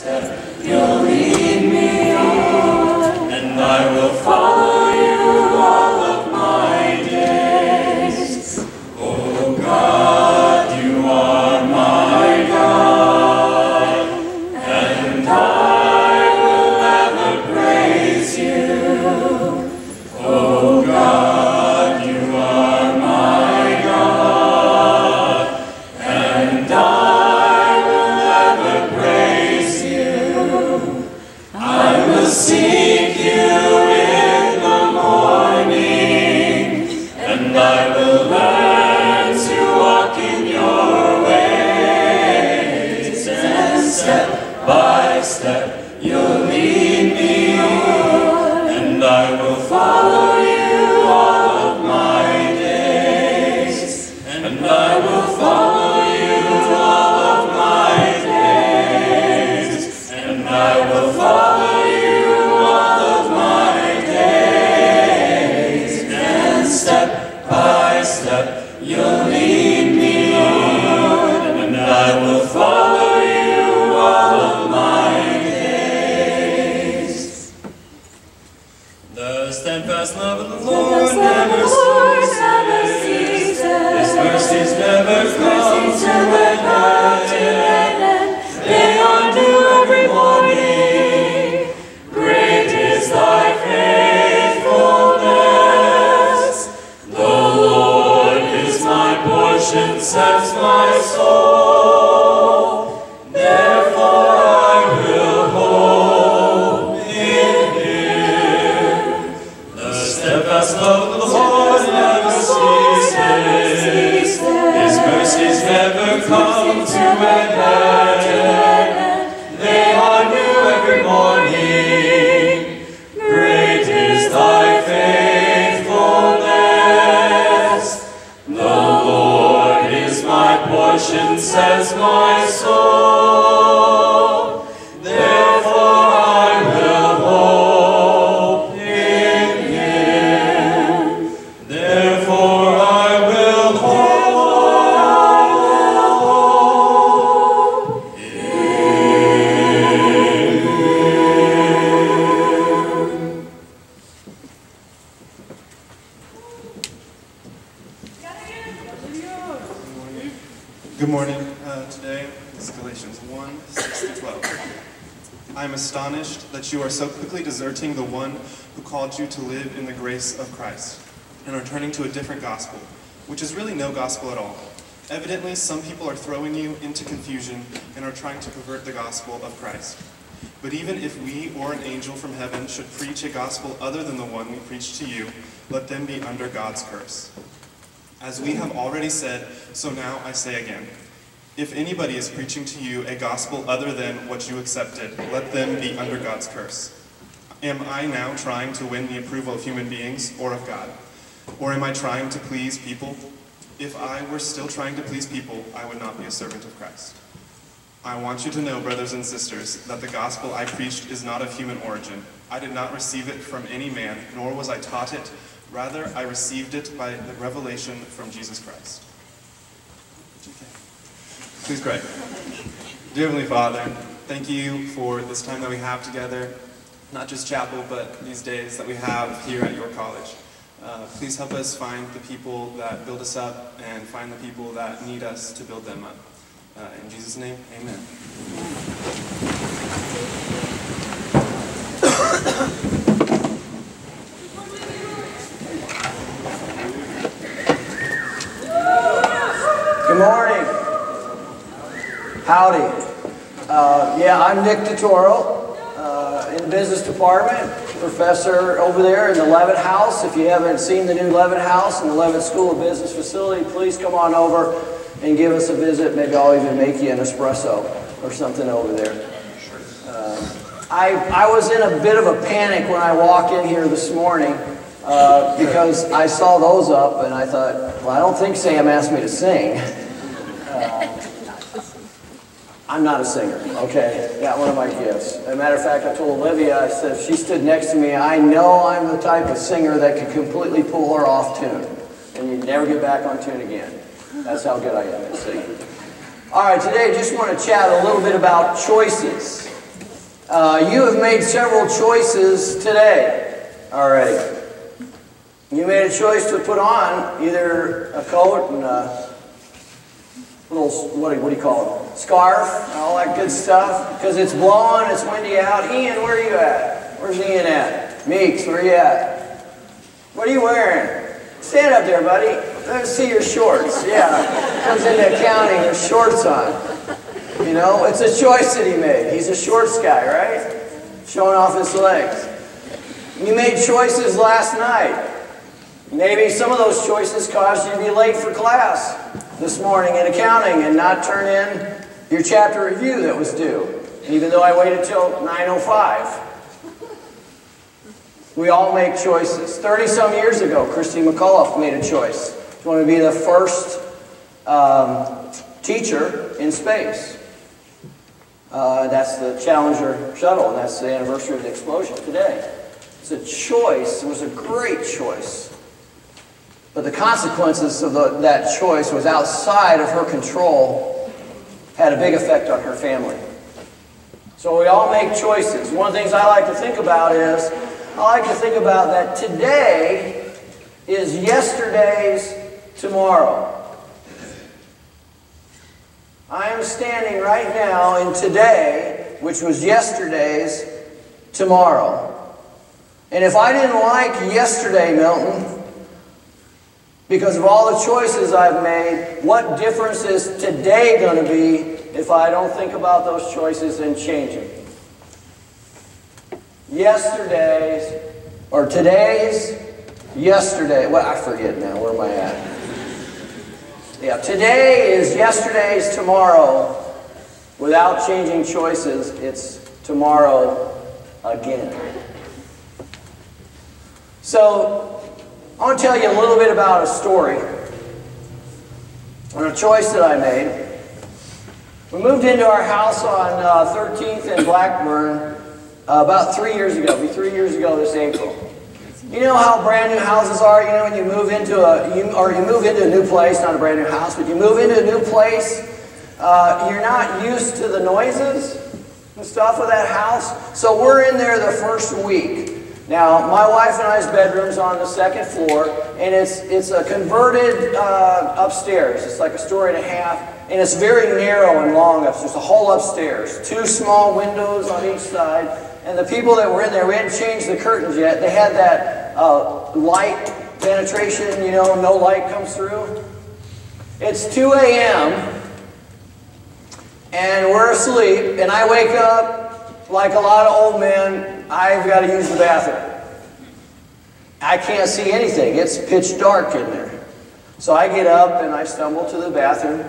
step, you'll lead me on, and I will follow you all of my days. Oh God, you are my God, and I will ever praise you. Oh God, you are my God, and I will ever praise you. I will seek you in the morning, and I will learn to walk in your ways, and step by step you'll lead me on, and I will follow you all of my days, and I will follow you all of my days, and I will follow you all of my days, and step by step you'll lead me on, and I will follow you all of my days. The steadfast love of the Lord never ceases. His mercies never come to an end. They are new every morning. Great is thy faithfulness. The Lord is my portion, says my soul. Therefore I will hope in him. The steadfast love of the Lord never ceases. His mercies never come to an end. They are new every morning. Great is thy faithfulness. The Lord is my portion, says my soul. Therefore I will hope in him. Therefore I will hope in him. Good morning. Today is Galatians 1, 6-12. I am astonished that you are so quickly deserting the one who called you to live in the grace of Christ, and are turning to a different gospel, which is really no gospel at all. Evidently, some people are throwing you into confusion and are trying to pervert the gospel of Christ. But even if we or an angel from heaven should preach a gospel other than the one we preach to you, let them be under God's curse. As we have already said, so now I say again, if anybody is preaching to you a gospel other than what you accepted, let them be under God's curse. Am I now trying to win the approval of human beings or of God? Or am I trying to please people? If I were still trying to please people, I would not be a servant of Christ. I want you to know, brothers and sisters, that the gospel I preached is not of human origin. I did not receive it from any man, nor was I taught it. Rather, I received it by the revelation from Jesus Christ. Please pray. Dear Heavenly Father, thank you for this time that we have together, not just chapel, but these days that we have here at your college. Please help us find the people that build us up and find the people that need us to build them up. In Jesus' name, amen. Good morning. Howdy. Yeah, I'm Nick DiToro, in the business department, professor over there in the Levitt House. If you haven't seen the new Levitt House and the Levitt School of Business facility, please come on over and give us a visit. Maybe I'll even make you an espresso or something over there. I was in a bit of a panic when I walked in here this morning because I saw those up and I thought, well, I don't think Sam asked me to sing. I'm not a singer, okay? Not one of my gifts. As a matter of fact, I told Olivia, I said, if she stood next to me, I know I'm the type of singer that could completely pull her off tune. And you'd never get back on tune again. That's how good I am at singing. All right, today I just want to chat a little bit about choices. You have made several choices today already. You made a choice to put on either a coat and a little, what do you call it, scarf, and all that good stuff, because it's blowing, it's windy out. Ian, where are you at? Where's Ian at? Meeks, where are you at? What are you wearing? Stand up there, buddy. Let's see your shorts. Yeah, comes into accounting with shorts on. You know, it's a choice that he made. He's a shorts guy, right? Showing off his legs. You made choices last night. Maybe some of those choices caused you to be late for class this morning in accounting and not turn in your chapter review that was due, even though I waited till 9:05. We all make choices. 30-some years ago, Christy McAuliffe made a choice. She wanted to be the first teacher in space. That's the Challenger shuttle, and that's the anniversary of the explosion today. It's a choice. It was a great choice. But the consequences of that choice was outside of her control, had a big effect on her family. So we all make choices. One of the things I like to think about is, I like to think about that today is yesterday's tomorrow. I am standing right now in today, which was yesterday's tomorrow. And if I didn't like yesterday, Milton, because of all the choices I've made, what difference is today going to be if I don't think about those choices and change them? Yesterday's, or today's, yesterday. Well, I forget now. Where am I at? Yeah, today is yesterday's tomorrow. Without changing choices, it's tomorrow again. So, I want to tell you a little bit about a story on a choice that I made. We moved into our house on 13th and Blackburn about 3 years ago. It'll be 3 years ago this April. You know how brand new houses are? You know when you move into a new place, not a brand new house, but you move into a new place, you're not used to the noises and stuff of that house. So we're in there the first week. Now, my wife and I's bedroom's on the second floor, and it's a converted upstairs. It's like a story and a half, and it's very narrow and long upstairs, the whole upstairs. 2 small windows on each side, and the people that were in there, we hadn't changed the curtains yet. They had that light penetration, you know, no light comes through. It's 2 a.m., and we're asleep, and I wake up like a lot of old men. I've got to use the bathroom. I can't see anything. It's pitch dark in there. So I get up and I stumble to the bathroom,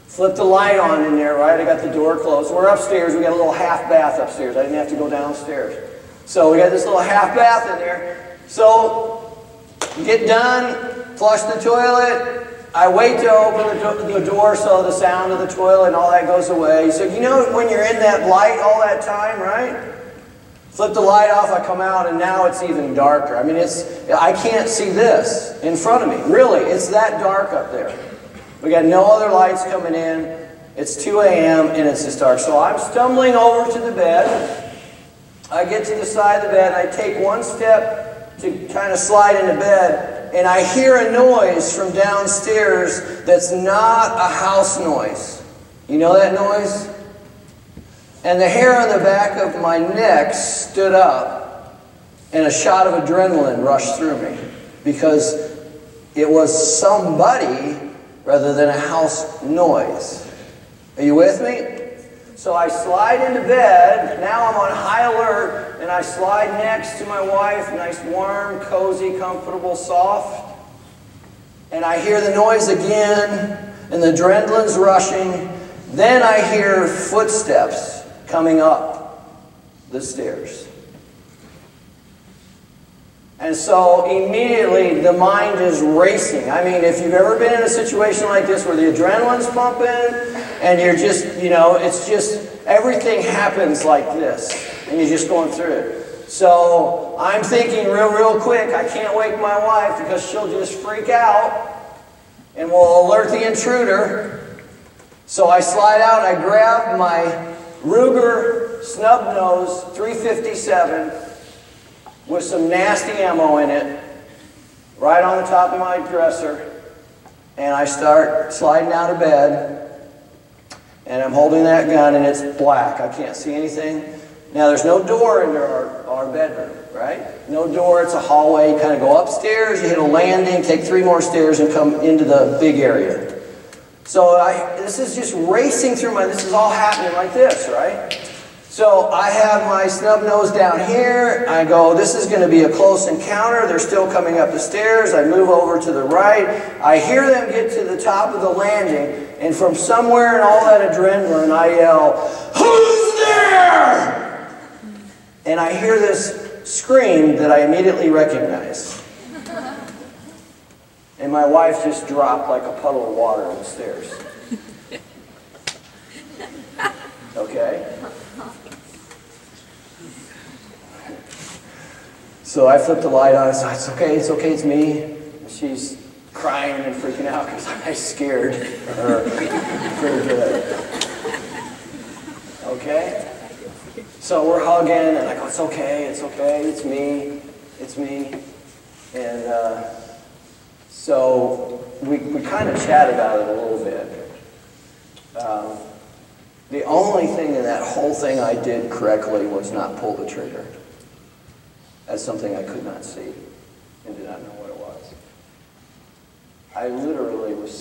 flip the light on in there, right? I got the door closed. We're upstairs. We got a little half bath upstairs. I didn't have to go downstairs. So we got this little half bath in there. So get done, flush the toilet. I wait to open the door so the sound of the toilet and all that goes away. So you know when you're in that light all that time, right? Flip the light off, I come out, and now it's even darker. I mean, I can't see this in front of me. Really, it's that dark up there. We got no other lights coming in. It's 2 a.m. and it's just dark. So I'm stumbling over to the bed. I get to the side of the bed, and I take one step to kind of slide into bed, and I hear a noise from downstairs that's not a house noise. You know that noise? And the hair on the back of my neck stood up, and a shot of adrenaline rushed through me because it was somebody rather than a house noise. Are you with me? So I slide into bed. Now I'm on high alert, and I slide next to my wife, nice, warm, cozy, comfortable, soft. And I hear the noise again, and the adrenaline's rushing. Then I hear footsteps coming up the stairs. And so immediately the mind is racing. I mean, if you've ever been in a situation like this where the adrenaline's pumping and you're just, you know, it's just, everything happens like this and you're just going through it. So I'm thinking real quick, I can't wake my wife because she'll just freak out and will alert the intruder. So I slide out, I grab my Ruger snub-nosed 357 with some nasty ammo in it right on the top of my dresser, and I start sliding out of bed, and I'm holding that gun, and it's black. I can't see anything. Now, there's no door into our bedroom, right? No door. It's a hallway. You kind of go upstairs, you hit a landing, take 3 more stairs, and come into the big area. So this is just racing through this is all happening like this, right? So I have my snub nose down here. I go, this is going to be a close encounter. They're still coming up the stairs. I move over to the right. I hear them get to the top of the landing, and from somewhere in all that adrenaline, I yell, "Who's there?" And I hear this scream that I immediately recognize. And my wife just dropped like a puddle of water on the stairs. Okay? So I flipped the light on and said, it's okay, it's me. And she's crying and freaking out because I scared her pretty good. Okay? So we're hugging, and I go, it's okay, it's me. And so we kind of chat about it a little bit. The only thing in that whole thing I did correctly was not pull the trigger. That's something I could not see and did not know what it was. I literally was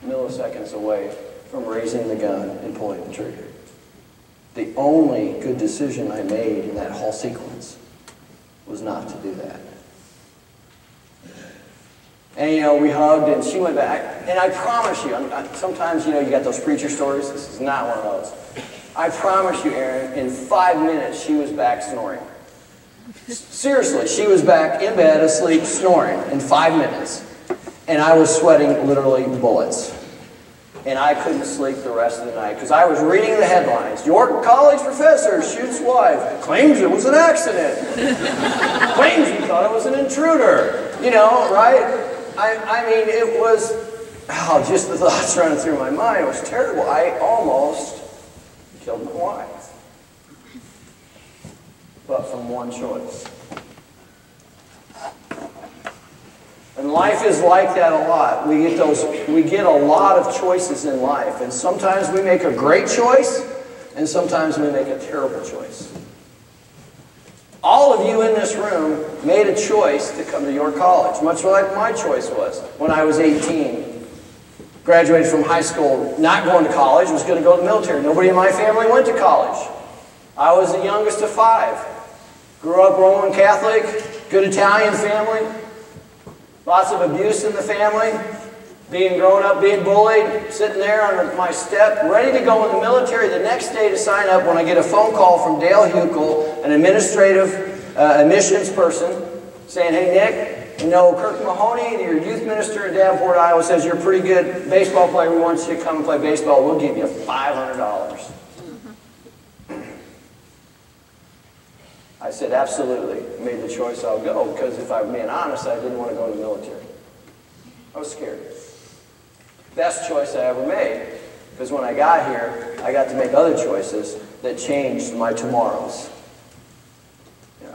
milliseconds away from raising the gun and pulling the trigger. The only good decision I made in that whole sequence was not to do that. And, we hugged, and she went back. And I promise you, sometimes, you got those preacher stories. This is not one of those. I promise you, Aaron, in 5 minutes, she was back snoring. Seriously, she was back in bed, asleep, snoring in 5 minutes. And I was sweating literally bullets. And I couldn't sleep the rest of the night because I was reading the headlines. York College professor shoots wife. Claims it was an accident. Claims he thought it was an intruder. Right? I mean, it was, just the thoughts running through my mind. It was terrible. I almost killed my wife. But from one choice. And life is like that a lot. We get a lot of choices in life. And sometimes we make a great choice, and sometimes we make a terrible choice. All of you in this room made a choice to come to York College, much like my choice was when I was 18. Graduated from high school, not going to college, was going to go to the military. Nobody in my family went to college. I was the youngest of 5. Grew up Roman Catholic, good Italian family. Lots of abuse in the family. Growing up, being bullied, sitting there on my step, ready to go in the military the next day to sign up when I get a phone call from Dale Huckel, an administrative admissions person, saying, "Hey, Nick, Kirk Mahoney, your youth minister in Davenport, Iowa, says you're a pretty good baseball player. We want you to come and play baseball. We'll give you $500. I said, absolutely. I made the choice, I'll go, because if I'm being honest, I didn't want to go to the military. I was scared. Best choice I ever made, because when I got here, I got to make other choices that changed my tomorrows.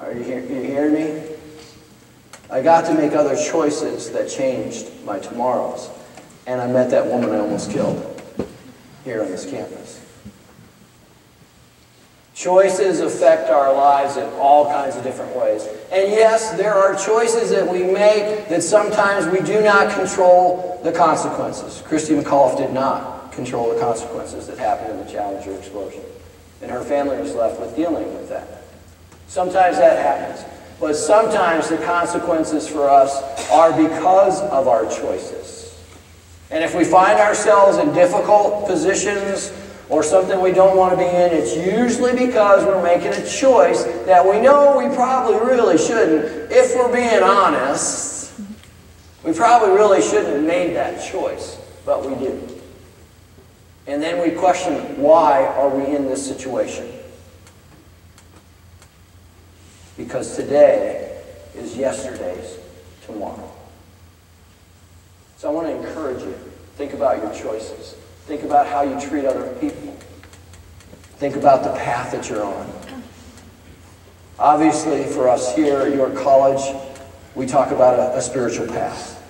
Are you hearing me? I got to make other choices that changed my tomorrows. And I met that woman I almost killed here on this campus. Choices affect our lives in all kinds of different ways. And yes, there are choices that we make that sometimes we do not control the consequences. Christy McAuliffe did not control the consequences that happened in the Challenger explosion. And her family was left with dealing with that. Sometimes that happens. But sometimes the consequences for us are because of our choices. And if we find ourselves in difficult positions or something we don't want to be in, it's usually because we're making a choice that we know we probably really shouldn't. If we're being honest, we probably really shouldn't have made that choice, but we did. And then we question, why are we in this situation? Because today is yesterday's tomorrow. So I want to encourage you, think about your choices. Think about how you treat other people. Think about the path that you're on. Obviously, for us here at York College, we talk about a spiritual path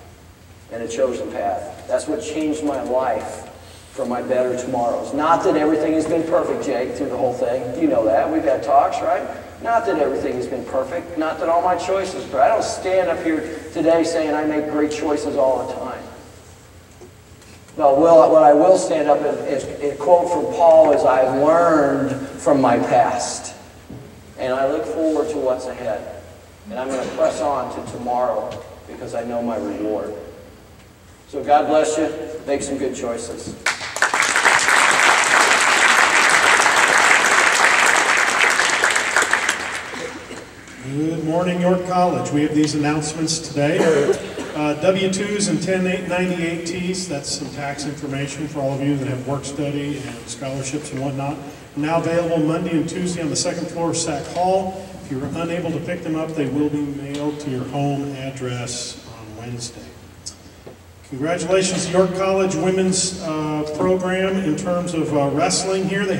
and a chosen path. That's what changed my life for my better tomorrows. Not that everything has been perfect, Jake, through the whole thing. You know that. We've had talks, right? Not that everything has been perfect. Not that all my choices, but I don't stand up here today saying I make great choices all the time. But what I will stand up is a quote from Paul is, I've learned from my past. And I look forward to what's ahead. And I'm going to press on to tomorrow because I know my reward. So God bless you. Make some good choices. Good morning, York College. We have these announcements today. W-2s and 1098Ts, that's some tax information for all of you that have work study and scholarships and whatnot. Now available Monday and Tuesday on the second floor of Sack Hall. If you're unable to pick them up, they will be mailed to your home address on Wednesday. Congratulations to York College women's program in terms of wrestling here. They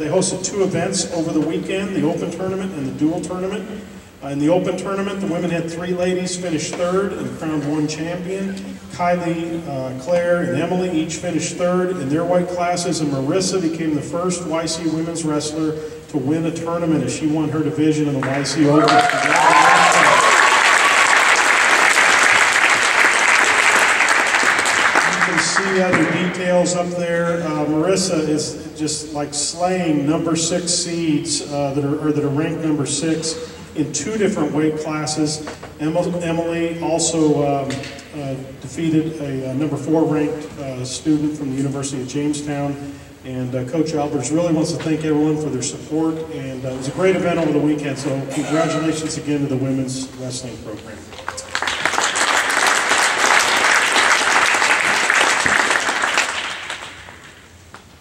hosted 2 events over the weekend, the open tournament and the dual tournament. In the open tournament, the women had 3 ladies finish 3rd and crowned 1 champion. Kylie, Claire, and Emily each finished 3rd in their weight classes, and Marissa became the first YC women's wrestler to win a tournament as she won her division in the YC Open. You can see other details up there. Marissa is just like slaying number 6 seeds that are ranked number 6. In 2 different weight classes. Emily also defeated a number 4 ranked student from the University of Jamestown. And Coach Albers really wants to thank everyone for their support. And it was a great event over the weekend, so congratulations again to the women's wrestling program.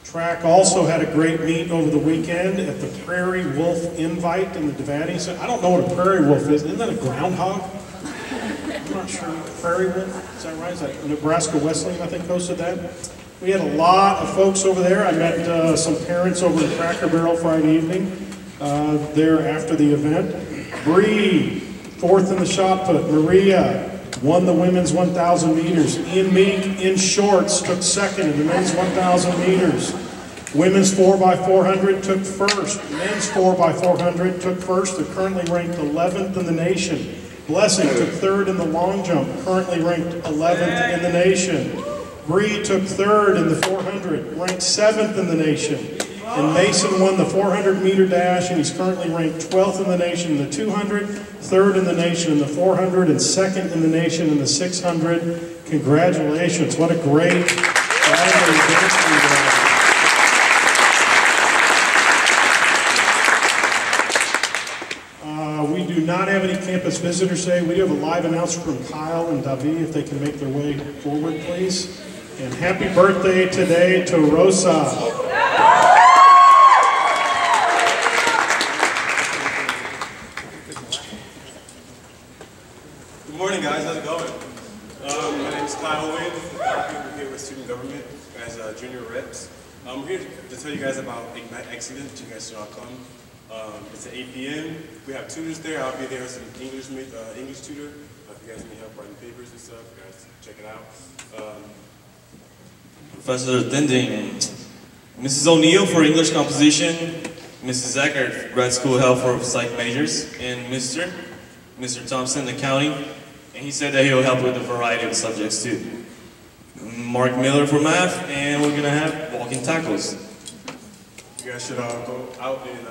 Track also had a great meet over the weekend at the Prairie Wolf Invite in the Devani. So I don't know what a prairie wolf is. Isn't that a groundhog? I'm not sure. Prairie wolf, is that right? Is that Nebraska Wesleyan, I think, hosted that? We had a lot of folks over there. I met some parents over at Cracker Barrel Friday evening there after the event. Bree, 4th in the shot put. Maria won the women's 1,000 meters. Ian Meek in shorts took 2nd in the men's 1,000 meters. Women's 4x400 took 1st. Men's 4x400 took 1st. They're currently ranked 11th in the nation. Blessing took 3rd in the long jump, currently ranked 11th in the nation. Bree took 3rd in the 400, ranked 7th in the nation. And Mason won the 400-meter dash, and he's currently ranked 12th in the nation in the 200, 3rd in the nation in the 400, and 2nd in the nation in the 600. Congratulations. What a great event. We do not have any campus visitors today. We do have a live announcement from Kyle and Davi, if they can make their way forward, please. And happy birthday today to Rosa. Good morning, guys. How's it going? My name is Kyle Williams. I'm here with Student Government as junior reps. I'm here to tell you guys about Ignite Excellence. You guys should all come. It's at 8 p.m. We have tutors there. I'll be there with some English tutor. If you guys need help writing papers and stuff, you guys check it out. Professors attending: Mrs. O'Neill for English Composition, Mrs. Eckert, Grad School Health for Psych Majors, and Mr. Thompson, Accounting. And he said that he'll help with a variety of subjects too. Mark Miller for Math, and we're gonna have walking tackles. You guys should all go out and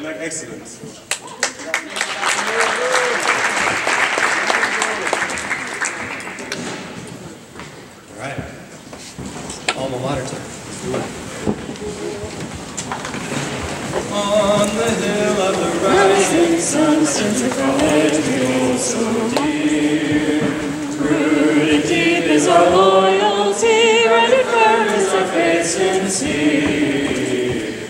like excellence. All right. Alma mater time. On the hill of the rising sun stands a college so dear. Rooted deep is our loyalty, running firm is our faith sincere.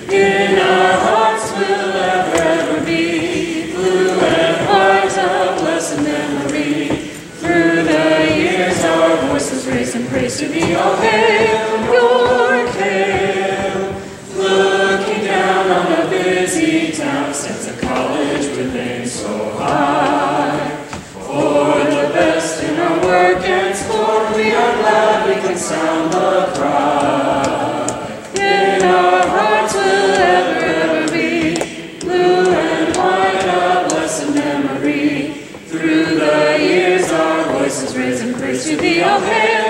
In our hearts will ever be blue and white, a blessed memory. Through the years our voices raise and praise to thee, all hail, York hail. Looking down town stands a college with names so high. For the best in our work and sport, we are glad we can sound the cry. In our hearts will ever be blue and white, a blessed memory. Through the years our voices raise in praise to thee, all hail.